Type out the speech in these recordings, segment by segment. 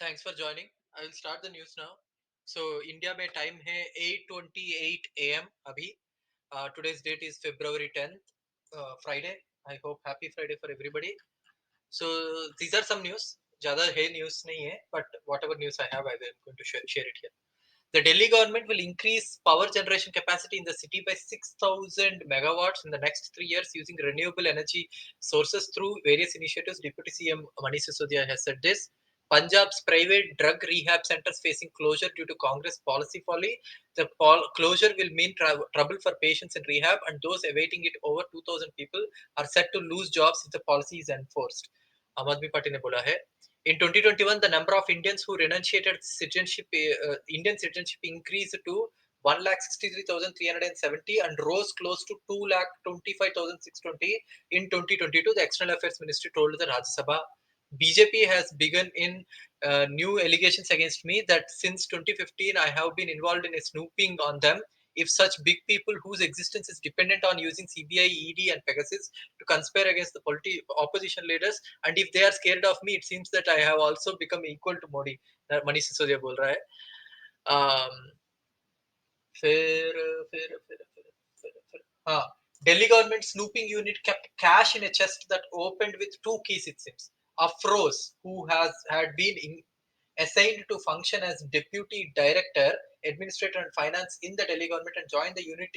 Thanks for joining. I will start the news now. So India में time है 8:28 a.m. अभी. Today's date is February 10th, Friday. I hope happy Friday for everybody. So these are some news. ज़्यादा है news नहीं है, but whatever news I have, I will going to share it here. The Delhi government will increase power generation capacity in the city by 6,000 megawatts in the next 3 years using renewable energy sources through various initiatives. Deputy CM Manish Sisodia has said this. Punjab's private drug rehab centers facing closure due to Congress policy folly. The closure will mean trouble for patients in rehab, and those awaiting it, over 2,000 people, are set to lose jobs if the policy is enforced. आम आदमी party ने बोला है. In 2021, the number of Indians who renunciated Indian citizenship increased to 1,63,370 and rose close to 2,25,620 in 2022. The External Affairs Ministry told the Rajya Sabha. BJP has begun in new allegations against me that since 2015 I have been involved in a snooping on them. If such big people whose existence is dependent on using CBI, ED, and Pegasus to conspire against the opposition leaders, and if they are scared of me, it seems that I have also become equal to Modi. Manish Sisodia बोल रहा है. फिर फिर फिर फिर फिर फिर हाँ, Delhi government snooping unit kept cash in a chest that opened with two keys, it seems. Afroz, who had been assigned to function as deputy director, administrator and finance in the Delhi government and joined the unit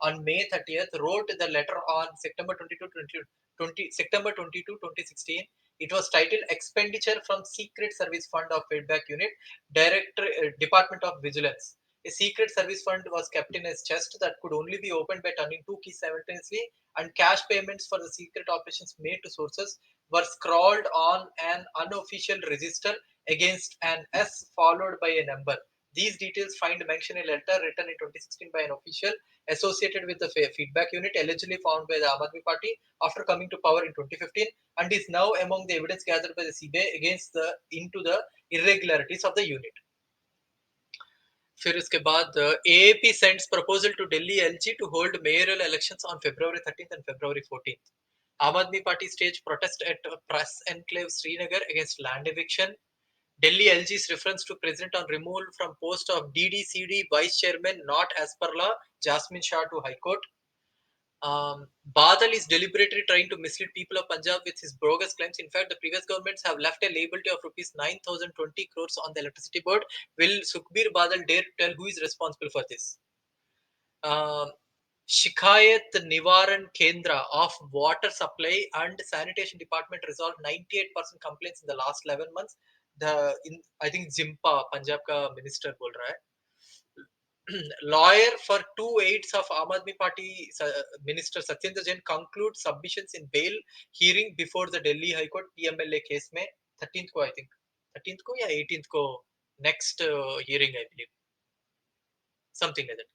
on May 30th, wrote the letter on September 22, 2016. It was titled Expenditure from Secret Service Fund of Feedback Unit, Department of Vigilance. A secret service fund was kept in his chest that could only be opened by turning two keys simultaneously, and cash payments for the secret operations made to sources were scrawled on an unofficial register against an S followed by a number. These details find mention in a letter written in 2016 by an official associated with the feedback unit, allegedly found by the Aam Aadmi Party after coming to power in 2015, and is now among the evidence gathered by the CBI against into the irregularities of the unit. फिर उसके बाद AAP sends proposal to Delhi LG to hold mayoral elections on February 13th and February 14th. Aam Aadmi Party staged protest at Press Enclave Srinagar against land eviction. Delhi LG's reference to president on removal from post of DDCD vice chairman not as per law. Jasmine Shah to High Court. Badal is deliberately trying to mislead people of Punjab with his bogus claims. In fact, the previous governments have left a liability of rupees 9,020 crores on the electricity board. Will Sukhbir Badal dare to tell who is responsible for this? Shikayat Nivaran Kendra of Water Supply and Sanitation Department resolved 98% complaints in the last 11 months. I think Zimpa, Punjab ka minister बोल रहा है. Lawyer for two aides of Aam Aadmi Party Minister Satyendra Jain concludes submissions in bail hearing before the Delhi High Court PMLA case में 13th को I think 13th को या 18th को next hearing I believe, something like that.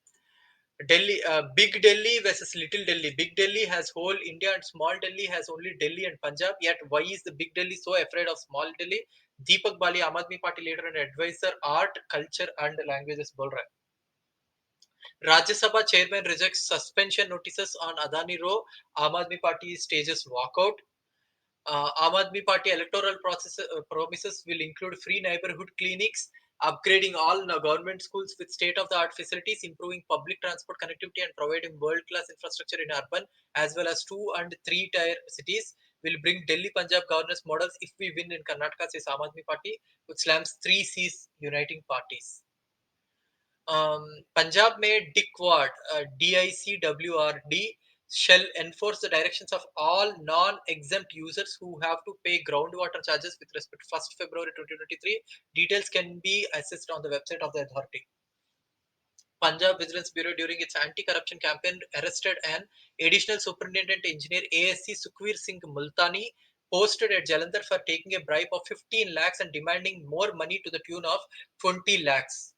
Big Delhi versus Little Delhi. Big Delhi has whole India and small Delhi has only Delhi and Punjab. Yet why is the Big Delhi so afraid of small Delhi? Deepak Bali, Aam Aadmi Party leader and advisor, art, culture and languages बोल रहा है. Rajya Sabha chairman rejects suspension notices on Adani Row. Aam Aadmi Party stages walkout. Aam Aadmi Party electoral promises will include free neighborhood clinics, upgrading all government schools with state-of-the-art facilities, improving public transport connectivity, and providing world-class infrastructure in urban as well as 2 and 3 tier cities. Will bring Delhi Punjab governance models if we win in Karnataka, says Aam Aadmi Party, which slams 3 C's uniting parties. Punjab में DICWARD, DICWRD, shall enforce the directions of all non-exempt users who have to pay groundwater charges with respect to 1st February 2023. Details can be accessed on the website of the authority. Punjab Vigilance Bureau during its anti-corruption campaign arrested an additional superintendent engineer ASC Sukhveer Singh Multani, posted at Jalandhar for taking a bribe of 15 lakhs and demanding more money to the tune of 20 lakhs.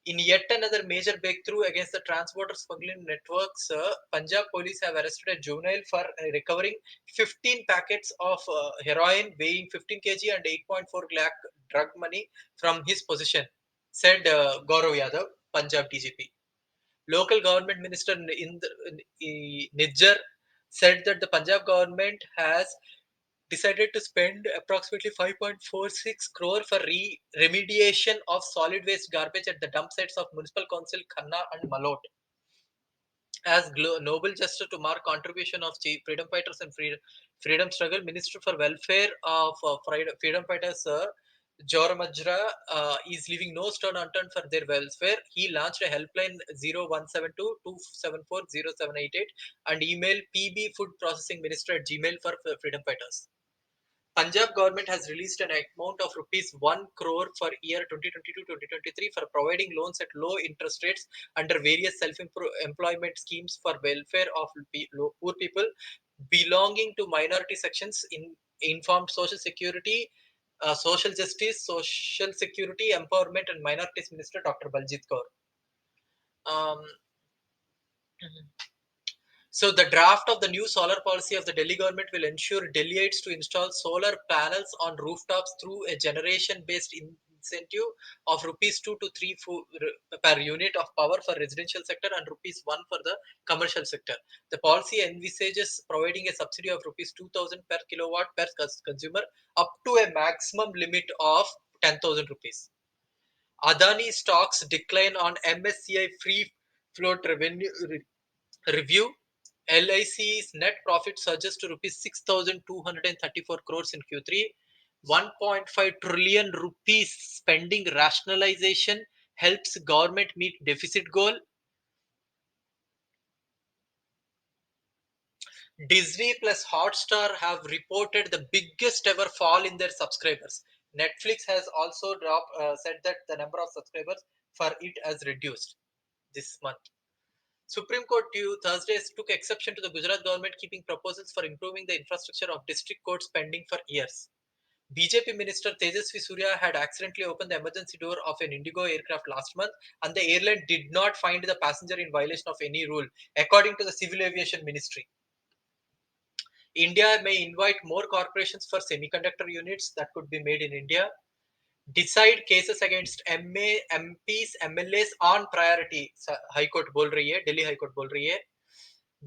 In yet another major breakthrough against the transporter smuggling networks, Punjab police have arrested a juvenile for recovering 15 packets of heroin weighing 15 kg and 8.4 lakh drug money from his possession, said Gaurav Yadav, Punjab DGP. Local government minister Nijjar said that the Punjab government has decided to spend approximately 5.46 crore for remediation of solid waste garbage at the dump sites of Municipal Council Khanna and Malot as noble gesture to mark contribution of freedom fighters and freedom struggle. Minister for Welfare of freedom fighters, Joramajra, is leaving no stone unturned for their welfare. He launched a helpline 0172 274 0788 and email pb food processing minister at gmail for freedom fighters. Punjab government has released an amount of rupees 1 crore for year 2022-2023 for providing loans at low interest rates under various self-employment schemes for welfare of poor people belonging to minority sections in informed social security, social justice, social security, empowerment and minorities minister Dr. Baljit Kaur. Um, So the draft of the new solar policy of the Delhi government will ensure Delhiites to install solar panels on rooftops through a generation-based incentive of rupees 2 to 3 per unit of power for residential sector and rupees 1 for the commercial sector. The policy envisages providing a subsidy of rupees 2,000 per kilowatt per consumer up to a maximum limit of 10,000 rupees. Adani stocks decline on MSCI free float revenue review. LIC's net profit surges to rupees 6,234 crores in Q3. 1.5 trillion rupees spending rationalization helps government meet deficit goal. Disney plus Hotstar have reported the biggest ever fall in their subscribers. Netflix has also said that the number of subscribers for it has reduced this month. Supreme Court Thursday took exception to the Gujarat government keeping proposals for improving the infrastructure of district courts pending for years. BJP Minister Tejasvi Surya had accidentally opened the emergency door of an Indigo aircraft last month, and the airline did not find the passenger in violation of any rule, according to the Civil Aviation Ministry. India may invite more corporations for semiconductor units that could be made in India. Decide cases against MPs, MLAs on priority. High Court बोल रही है, Delhi High Court बोल रही है.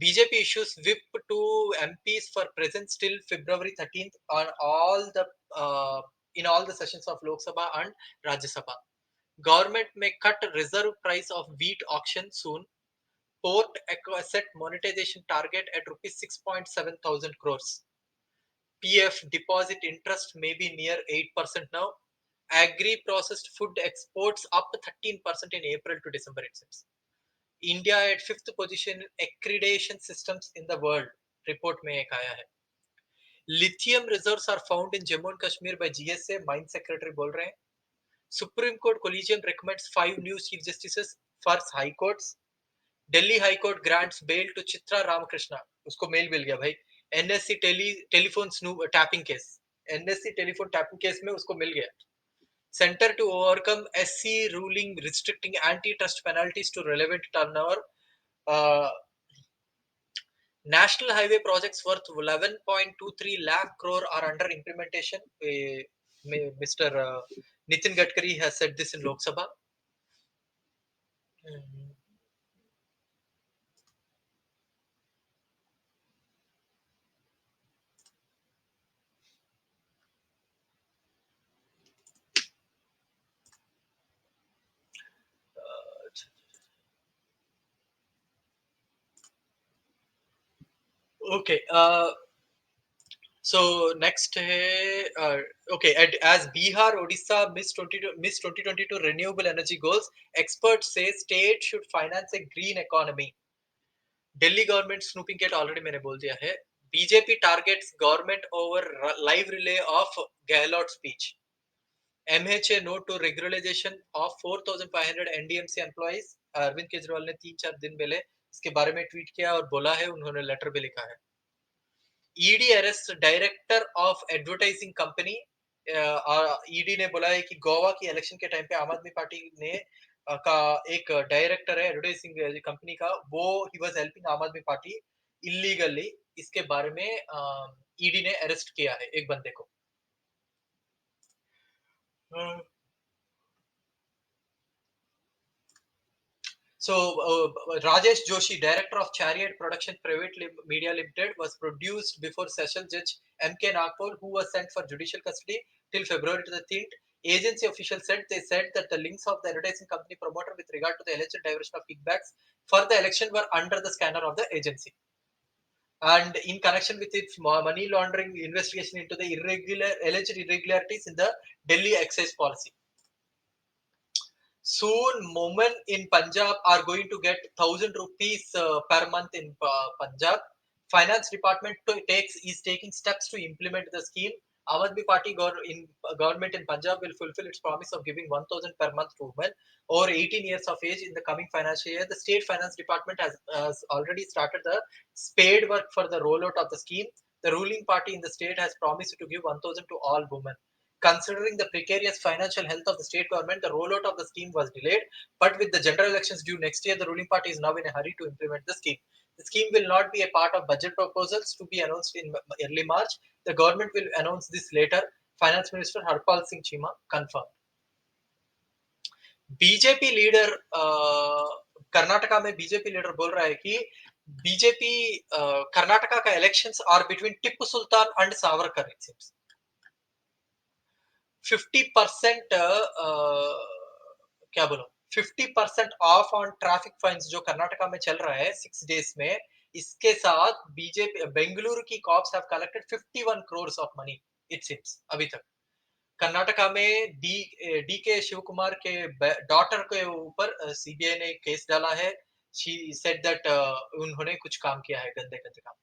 BJP issues whip to MPs for presence till February 13th on all the in all the sessions of Lok Sabha and Rajya Sabha. Government may cut reserve price of wheat auction soon. Port asset monetization target at rupees 6.7 thousand crores. PF deposit interest may be near 8% now. Agri processed food exports up 13% in April to December, it seems. India at 5th position in accreditation systems in the world. Report में एक आया है. Lithium reserves are found in Jammu and Kashmir by GSA. Mine Secretary बोल रहे हैं. Supreme Court Collegium recommends 5 new Chief Justices for High Courts. Delhi High Court grants bail to Chitra Ramakrishna. उसको mail मिल गया भाई. NSC telephone tapping case. NSC telephone tapping case में उसको मिल गया. Center to overcome SC ruling restricting antitrust penalties to relevant turnover. Uh, National highway projects worth 11.23 lakh crore are under implementation. Mr. Nitin Gadkari has said this in Lok Sabha. Mm, okay. So next, okay, as Bihar, Odisha Miss 2022 renewable energy goals, experts say state should finance a green economy. Delhi government snooping cat already मैंने बोल दिया है. BJP targets government over live relay of Gehlot speech. MHA note to regularization of 4,500 NDMC employees. Arvind Kejriwal ने 3-4 दिन पहले इसके बारे में ट्वीट किया और बोला है, उन्होंने लेटर भी लिखा है. ED arrest director of advertising company. ED ने बोला है कि गोवा की इलेक्शन के टाइम पे आम आदमी पार्टी ने का एक डायरेक्टर है एडवर्टाइजिंग कंपनी का, वो ही वाज हेल्पिंग आम आदमी पार्टी इलीगली. इसके बारे में ईडी ने अरेस्ट किया है एक बंदे को. So, Rajesh Joshi, director of Chariot Production Private Media Limited, was produced before Session Judge M.K. Nagpal, who was sent for judicial custody till February 13th. Agency officials said that the links of the advertising company promoter with regard to the alleged diversion of kickbacks for the election were under the scanner of the agency. And in connection with its money laundering investigation into the alleged irregularities in the Delhi excise policy. Soon, women in Punjab are going to get 1,000 rupees per month in Punjab. Finance department is taking steps to implement the scheme. Aam Aadmi Party government in Punjab will fulfill its promise of giving 1,000 per month to women over 18 years of age in the coming financial year. The state finance department has already started the spade work for the rollout of the scheme. The ruling party in the state has promised to give 1,000 to all women. Considering the precarious financial health of the state government, the rollout of the scheme was delayed. But with the general elections due next year, the ruling party is now in a hurry to implement the scheme. The scheme will not be a part of budget proposals to be announced in early March. The government will announce this later. Finance Minister Harpal Singh Chima confirmed. BJP leader Karnataka में BJP leader बोल रहा है कि BJP Karnataka का elections are between Tipu Sultan and Savarkar it seems 50% क्या बोलो 50% of on traffic fines जो कर्नाटका में चल रहा है 6 days में इसके साथ बीजेपी बेंगलुरु की cops have collected 51 crores of money it seems अभी तक कर्नाटका में डी के शिव कुमार के डॉटर के ऊपर सीबीआई ने केस डाला है शी सेड दैट उन्होंने कुछ काम किया है गंदे गंदे काम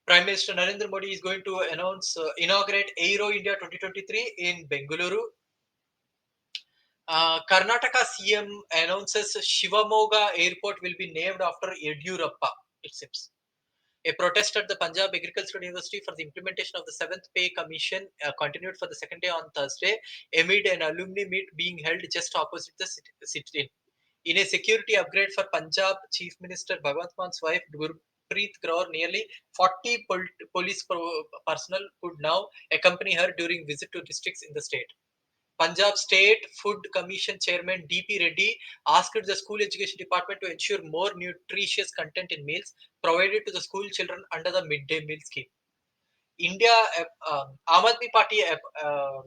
Prime Minister Narendra Modi is going to inaugurate Aero India 2023 in Bengaluru. Karnataka CM announces Shivamoga Airport will be named after Yediyurappa, it seems. A protest at the Punjab Agricultural University for the implementation of the 7th Pay Commission continued for the second day on Thursday, amid an alumni meet being held just opposite the sit-in. In a security upgrade for Punjab Chief Minister Bhagwant Mann's wife, Gurpreet Kaur, nearly 40 police personnel could now accompany her during visit to districts in the state. Punjab State Food Commission Chairman D.P. Reddy asked the school education department to ensure more nutritious content in meals provided to the school children under the midday meal scheme. India, Aam Aadmi Party, Aam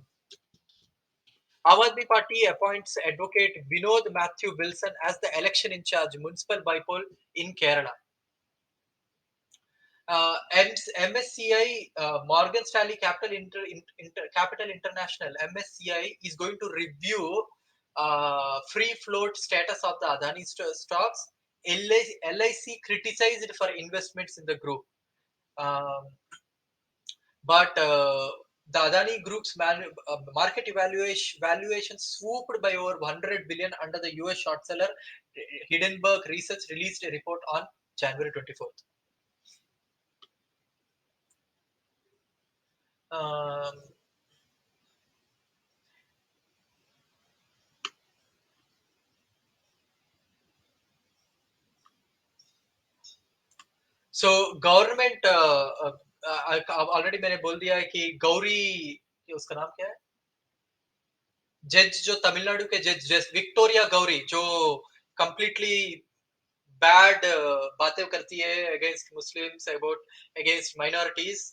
Aadmi Party appoints advocate Vinod Matthew Wilson as the election in charge municipal bypoll in Kerala. MSCI, Morgan Stanley Capital International, MSCI is going to review free float status of the Adani stocks. LIC criticized for investments in the group. But the Adani Group's market valuation swooped by over 100 billion under the US short seller. Hindenburg Research released a report on January 24th. So government already मैंने बोल दिया है कि गौरी उसका नाम क्या है जज जो तमिलनाडु के जज विक्टोरिया गौरी जो कंप्लीटली बैड बातें करती है अगेंस्ट मुस्लिम्स अगेंस्ट माइनॉरिटीज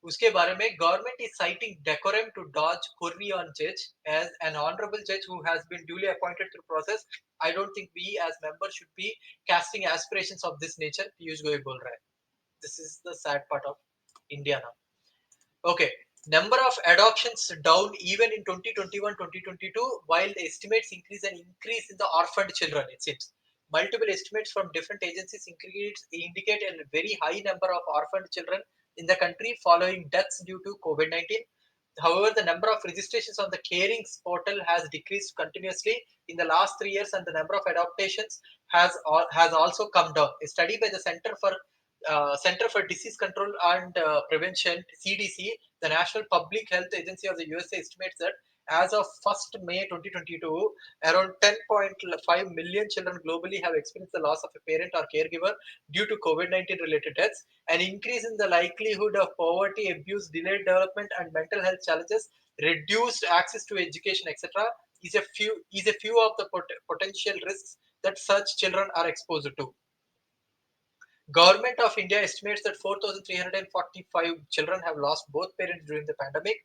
उसके बारे में government is sighting decorum to Dodge Kurri on जज एज एन ऑनरेबल जज who has been duly appointed through process I don't think we as member should be casting aspirations of this nature Piyush Goyal बोल रहा है this is the sad part of India now. Okay, number of adoptions down even in 2021-2022, while the estimates increase in the orphaned children. It seems multiple estimates from different agencies indicate a very high number of orphaned children in the country following deaths due to COVID-19. However, the number of registrations on the Carings portal has decreased continuously in the last 3 years, and the number of adoptions has also come down. A study by the Center for Disease Control and Prevention (CDC), the National Public Health Agency of the USA, estimates that as of 1st May 2022, around 10.5 million children globally have experienced the loss of a parent or caregiver due to COVID-19 related deaths. An increase in the likelihood of poverty, abuse, delayed development, and mental health challenges, reduced access to education, etc., is a few of the potential risks that such children are exposed to. Government of India estimates that 4,345 children have lost both parents during the pandemic.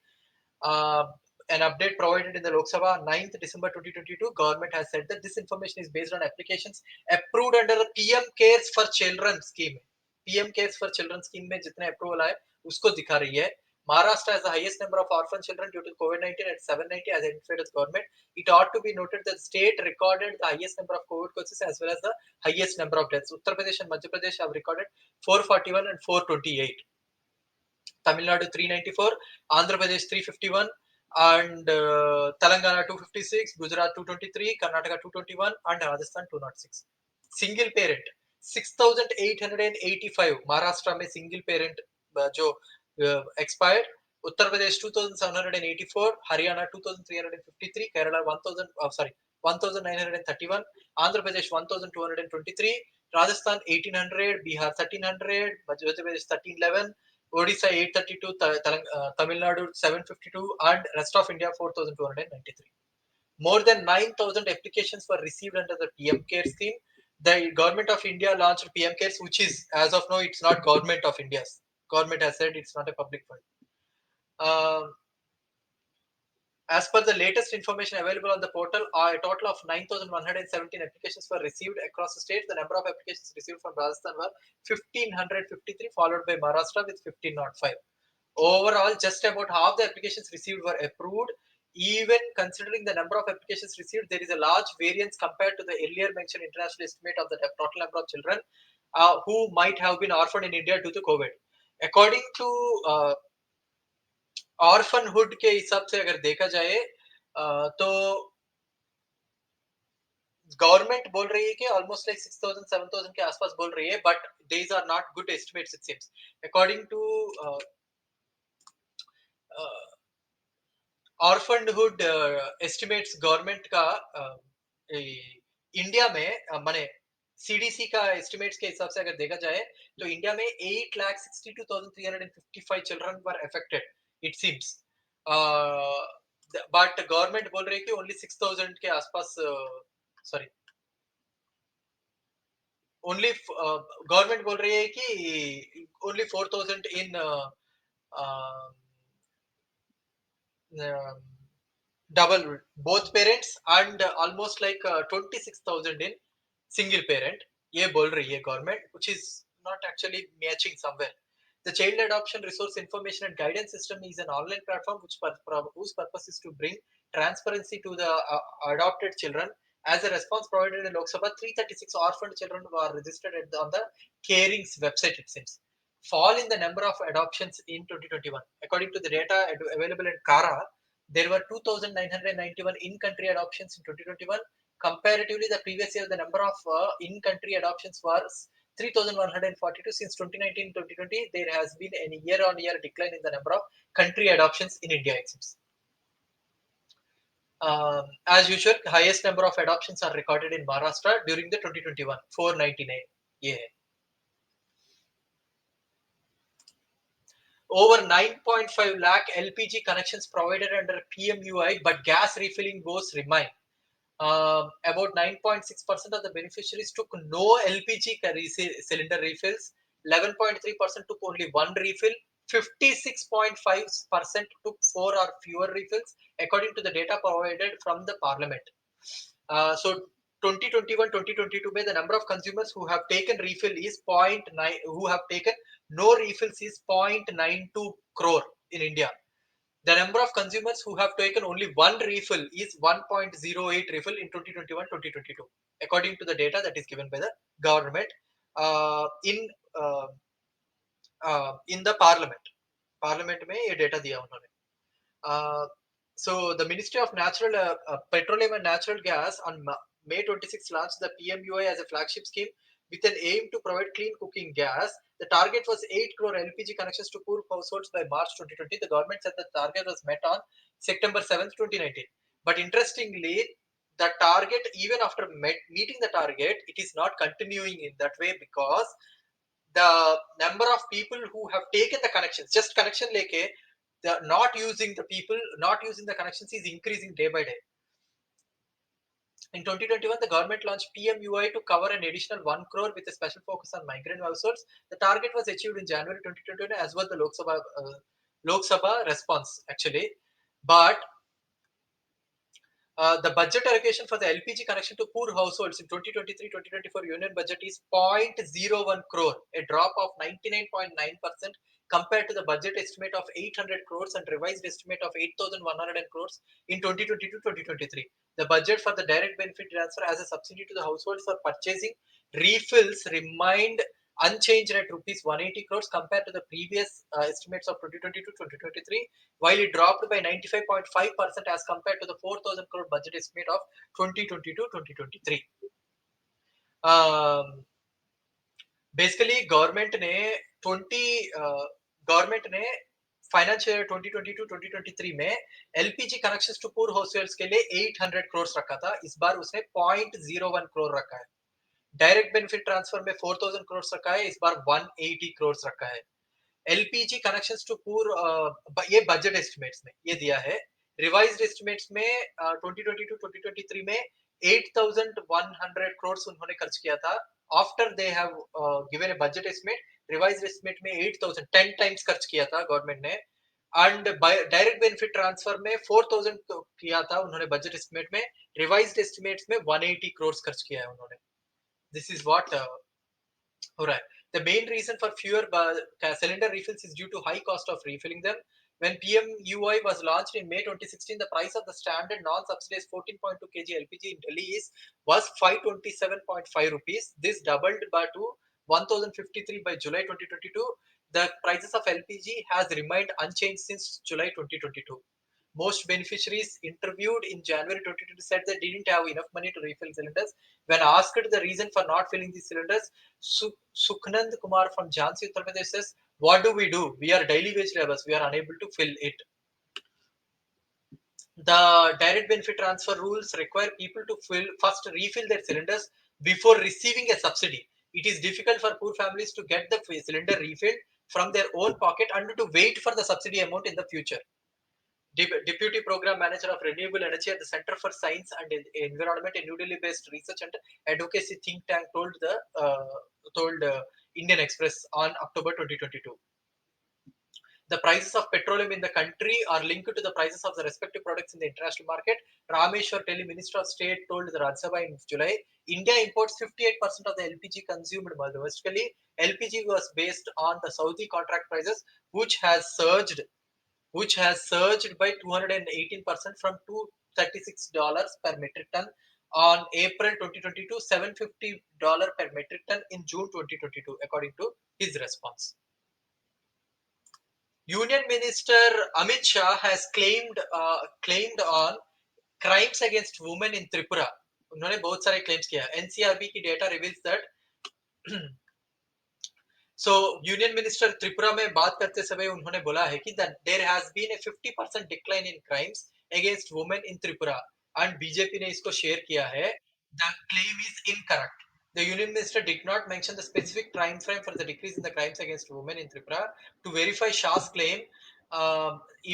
Uh, an update provided in the Lok Sabha 9th December 2022, government has said that this information is based on applications approved under the PM Cares for Children scheme. PM Cares for Children scheme में जितने approval आए उसको दिखा रही है. Maharashtra has the highest number of orphan children due to COVID-19 at 790 as identified as government. It ought to be noted that the state recorded the highest number of COVID cases as well as the highest number of deaths. Uttar Pradesh and Madhya Pradesh have recorded 441 and 428. Tamil Nadu 394, Andhra Pradesh 351, and Telangana 256, Gujarat 223, Karnataka 221, and Rajasthan 206. Single parent 6,885 Maharashtra में single parent जो expired. Uttar Pradesh 2,784, Haryana 2,353, Kerala 1,931, Andhra Pradesh 1,223, Rajasthan 1,800, Bihar 1,300, Madhya Pradesh 1,311, Odisha 832, Tamil Nadu 752, and rest of India 4,293. More than 9,000 applications were received under the PM Care scheme. The government of India launched PM Cares, which is, as of now, it's not government of India's. Government has said it's not a public fund. As per the latest information available on the portal, a total of 9,117 applications were received across the states. The number of applications received from Rajasthan were 1,553, followed by Maharashtra with 1,505. Overall, just about half the applications received were approved. Even considering the number of applications received, there is a large variance compared to the earlier mentioned international estimate of the total number of children who might have been orphaned in India due to COVID. According to ऑर्फनहुड के हिसाब से अगर देखा जाए तो government बोल रही है कि ऑलमोस्ट लाइक 6,000 7,000 के आसपास बोल रही है but these are not good estimates it seems according to orphanhood estimates government का इंडिया में माने सीडीसी का एस्टिमेट्स के हिसाब से अगर देखा जाए तो इंडिया में 8,62,355 children were affected it seems but government बोल रही है कि ओनली 6,000 के आसपास सॉरी ओनली गवर्नमेंट बोल रही है कि only 4,000 in double both parents and almost like 26,000 in single parent ये बोल रही है government which is not actually matching somewhere. The child adoption resource information and guidance system is an online platform whose purpose is to bring transparency to the adopted children. As a response provided in Lok Sabha, 336 orphaned children were registered on the Carings website it seems. Fall in the number of adoptions in 2021. According to the data available in Kara, there were 2,991 in-country adoptions in 2021. Comparatively, the previous year, the number of in-country adoptions was 3,142. Since 2019-2020, there has been a year-on-year decline in the number of country adoptions in India. It seems. As usual, highest number of adoptions are recorded in Maharashtra during the 2021, 499. Yeah. Over 9.5 lakh LPG connections provided under PMUI, but gas refilling woes remain. About 9.6% of the beneficiaries took no LPG cylinder refills, 11.3% took only one refill, 56.5% took four or fewer refills, according to the data provided from the parliament. So 2021-2022 में the number of consumers who have taken refill is 0.9, who have taken no refills is 0.92 crore in India. The number of consumers who have taken only one refill is 1.08 refill in 2021-2022, according to the data that is given by the government in the parliament. Parliament में ये data दिया उन्होंने. So the Ministry of Petroleum and Natural Gas on May 26 launched the PMUI as a flagship scheme with an aim to provide clean cooking gas. The target was 8 crore LPG connections to poor households by March 2020. The government said the target was met on September 7th, 2019. But interestingly, the target, even after meeting the target, it is not continuing in that way because the number of people who have taken the connections, just connection leke, the not using the connections is increasing day by day. In 2021, the government launched PMUI to cover an additional 1 crore with a special focus on migrant households. The target was achieved in January 2021 as well the Lok Sabha response actually. But the budget allocation for the LPG connection to poor households in 2023-2024 union budget is 0.01 crore, a drop of 99.9% compared to the budget estimate of 800 crores and revised estimate of 8,100 crores in 2022-2023. The budget for the direct benefit transfer as a subsidy to the households for purchasing refills remained unchanged at rupees 180 crores compared to the previous estimates of 2022-2023, while it dropped by 95.5% as compared to the 4,000 crore budget estimate of 2022-2023. Basically government ने financial year 2022-2023 में LPG connections to पूर households के लिए 800 करोड़ रखा था. इस बार उसने 0.01 करोड़ रखा है. डायरेक्ट बेनिफिट ट्रांसफर में 4,000 करोड़ रखा है. इस बार 180 करोड़ रखा है. एलपीजी कनेक्शंस टू पूर ये बजट एस्टिमेट्स में ये दिया है. रिवाइज्ड एस्टिमेट्स में 2022-2023 में 8,100 करोड़ उन्होंने खर्च किया था. After they have given A budget estimate, revised estimate में 8,000 10 टाइम्स खर्च किया था गवर्नमेंट ने. एंड डायरेक्ट बेनिफिट ट्रांसफर में 4,000 किया था उन्होंने बजट एस्टिमेट में. रिवाइज्ड एस्टिमेट्स में 180 करोड़ खर्च किया है उन्होंने. This is what all right. The main reason for fewer cylinder refills is due to high cost of refilling them. When PMUI was launched in May 2016, the price of the standard non-subsidized 14.2 kg LPG in Delhi was 527.5 rupees. This doubled by to 1,053 by July 2022. The prices of LPG has remained unchanged since July 2022. Most beneficiaries interviewed in January 2020 said they didn't have enough money to refill cylinders. When asked the reason for not filling these cylinders, Sukhnand Kumar from Jhansi, Uttar Pradesh says, "What do? We are daily wage laborers. We are unable to fill it." The direct benefit transfer rules require people to first refill their cylinders before receiving a subsidy. It is difficult for poor families to get the cylinder refilled from their own pocket and to wait for the subsidy amount in the future. Deputy Program Manager of Renewable Energy at the Center for Science and Environment, a New Delhi-based research and advocacy think tank, told Indian Express on October 2022. The prices of petroleum in the country are linked to the prices of the respective products in the international market. Rameshwar Teli, Minister of State, told the Rajya Sabha in July, India imports 58% of the LPG consumed domestically. LPG was based on the Saudi contract prices, which has surged by 218% from $236 per metric ton on April 2022, $750 per metric ton in June 2022, according to his response. Union Minister Amit Shah has claimed on crimes against women in Tripura. उन्होंने बहुत सारे claims किया. NCRB की data reveals that So union minister Tripura में बात करते समय उन्होंने बोला है कि there has been a 50% decline in crimes against women in Tripura and BJP ने इसको शेयर किया है. The claim is incorrect. The union minister did not mention the specific time frame for the decrease in the crimes against women in Tripura. To verify Shah's claim,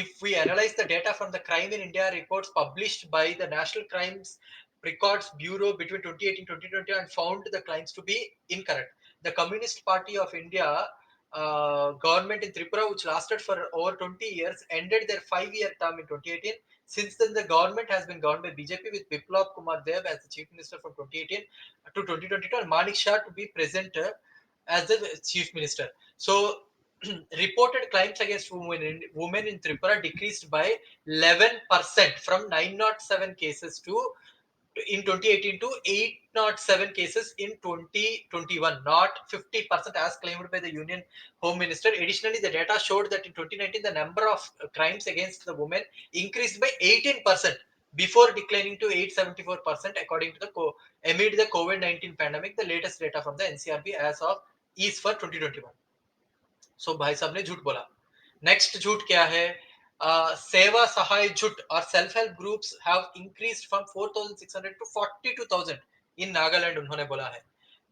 if we analyze the data from the Crime in India reports published by the National Crimes Records Bureau between 2018-2020 and found the claims to be incorrect. The Communist Party of India government in Tripura, which lasted for over 20 years, ended their 5-year term in 2018. Since then, the government has been governed by BJP with Biplab Kumar Dev as the chief minister from 2018 to 2022 and Manik Shah to be present as the chief minister. So, reported crimes against women in Tripura decreased by 11% from 907 cases to in 2018 to 807 cases in 2021, not 50% as claimed by the Union Home Minister. Additionally, the data showed that in 2019, the number of crimes against the women increased by 18% before declining to 874% according to amid the COVID-19 pandemic. The latest data from the NCRB as of is for 2021. So भाई साहब ने झूठ बोला. Next झूठ क्या है? सेवा सहाय झूठ और self help groups have increased from 4,600 to 42,000 इन नागालैंड, उन्होंने बोला है.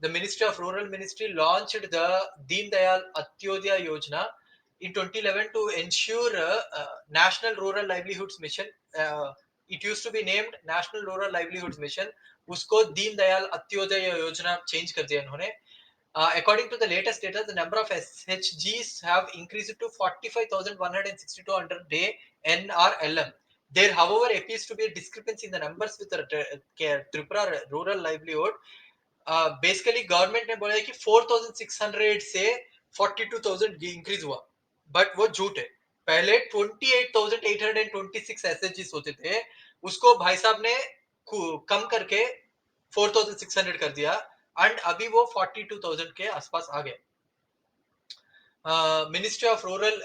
The Ministry of Rural Ministry launched the Deen Dayal Antyodaya Yojana in 2011 to ensure National Rural Livelihoods Mission It used to be named National Rural Livelihoods Mission. उसको दीन दयाल अंत्योदय योजना change कर दिया इन्होंने. According to the latest data, the number of SHGs have increased to 45,162 under day NRLM. There, however, appears to be a discrepancy in the numbers with the Tripura rural livelihood. Basically, government ने बोला है कि 4,600 से 42,000 increase हुआ, but वो झूठ है. पहले 28,826 SHGs होते थे, उसको भाई साहब ने कम करके 4,600 कर दिया, एंड अभी वो 42,000 के आसपास आ गए. Ministry of Rural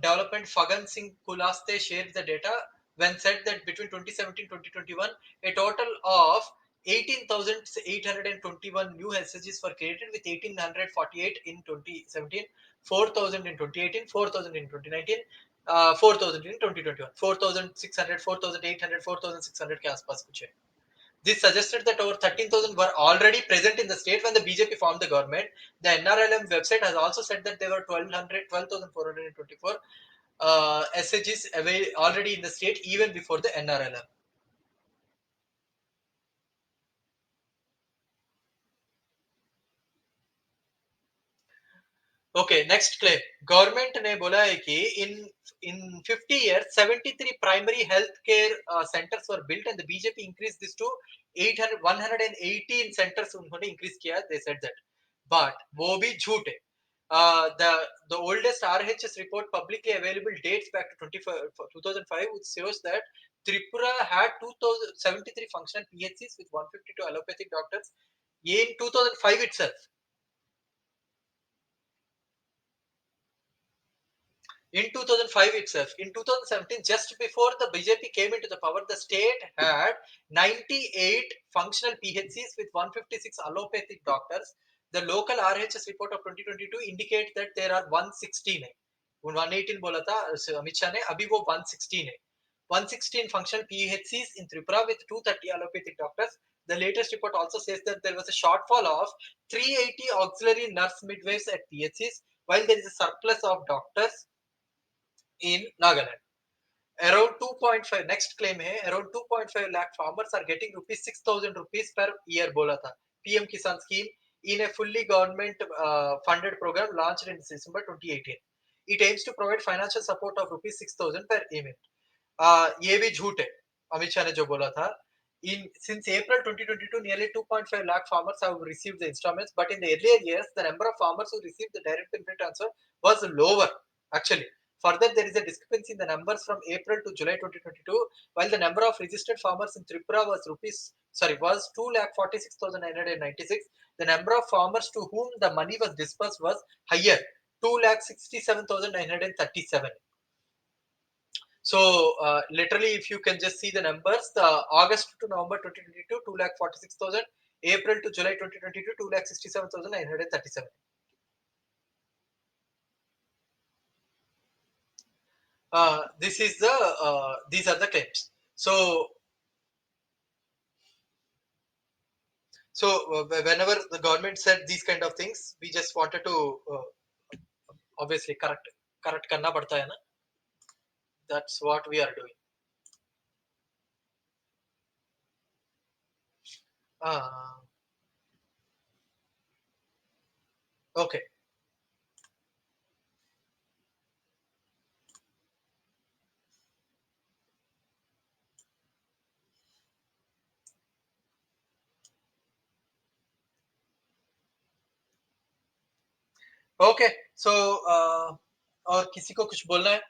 Development Fagan Singh Kulaste shared the data when said that between 2017-2021, a total of 18,821 new SSGs were created, with 1,848 in 2017, 4,000 in 2018, 4,000 in 2019, 4,000 in 2021, 4,600, 4,800, 4,600 के आसपास कुछ है. This suggested that over 13,000 were already present in the state when the BJP formed the government. The NRLM website has also said that there were 12,424 SHGs already in the state even before the NRLM. Okay, next claim. Government ने बोला है कि in 50 years 73 primary health care centers were built, and the BJP increased this to 800 118 centers उन्होंने increase किया. They said that, but वो भी झूठ है. The oldest RHS report publicly available dates back to 2005, which shows that Tripura had 2073 functional PHCs with 152 allopathic doctors in 2005 itself. In 2005 itself. In 2017, just before the BJP came into the power, the state had 98 functional PHCs with 156 allopathic doctors. The local RHS report of 2022 indicates that there are 116 है. 118 बोला था अमित शाह ने, अभी वो 116 है. 116 functional PHCs in Tripura with 230 allopathic doctors. The latest report also says that there was a shortfall of 380 auxiliary nurse midwives at PHCs, while there is a surplus of doctors in Nagaland. Around 2.5, next claim है, around 2.5 lakh farmers are getting rupees 6,000 rupees per year बोला था. PM Kisan scheme in a fully government funded program launched in December 2018. It aims to provide financial support of rupees 6,000 per payment. ये भी झूठ है, अमित शाह ने जो बोला था. Since April 2022, nearly 2.5 lakh farmers have received the installments, but in the earlier years, the number of farmers who received the direct benefit transfer was lower, actually. Further, there is a discrepancy in the numbers from April to July 2022, while the number of registered farmers in Tripura was 2,46,996. The number of farmers to whom the money was disbursed was higher, 2,67,937. So literally, if you can just see the numbers, the August to November 2022, 2,46,000. April to July 2022, 2,67,937. This is the these are the claims. So whenever the government said these kind of things, we just wanted to obviously correct करना पड़ता है ना. That's what we are doing. Uh, okay. Okay. So और किसी को कुछ बोलना है?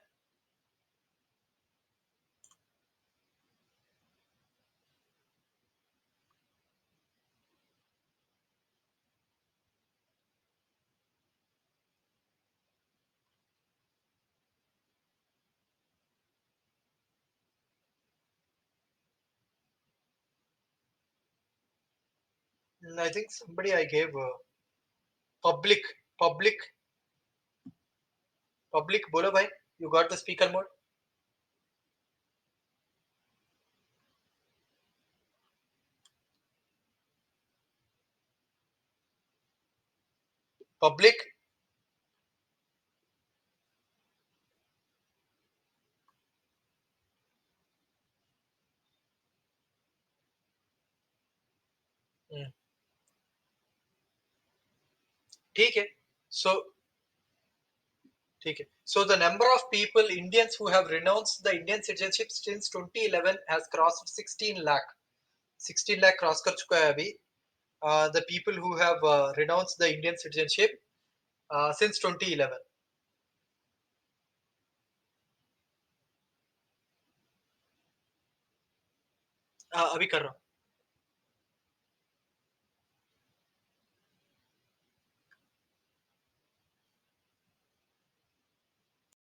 I think somebody I gave public public public बोलो भाई. You got the speaker mode. Public. ठीक है। सो ठीक है। So the number of people, Indians who have renounced the Indian citizenship since 2011 has crossed 16 lakh. 16 lakh cross कर चुका है अभी. The people who have renounced the Indian citizenship since 2011. अभी कर रहा हूँ.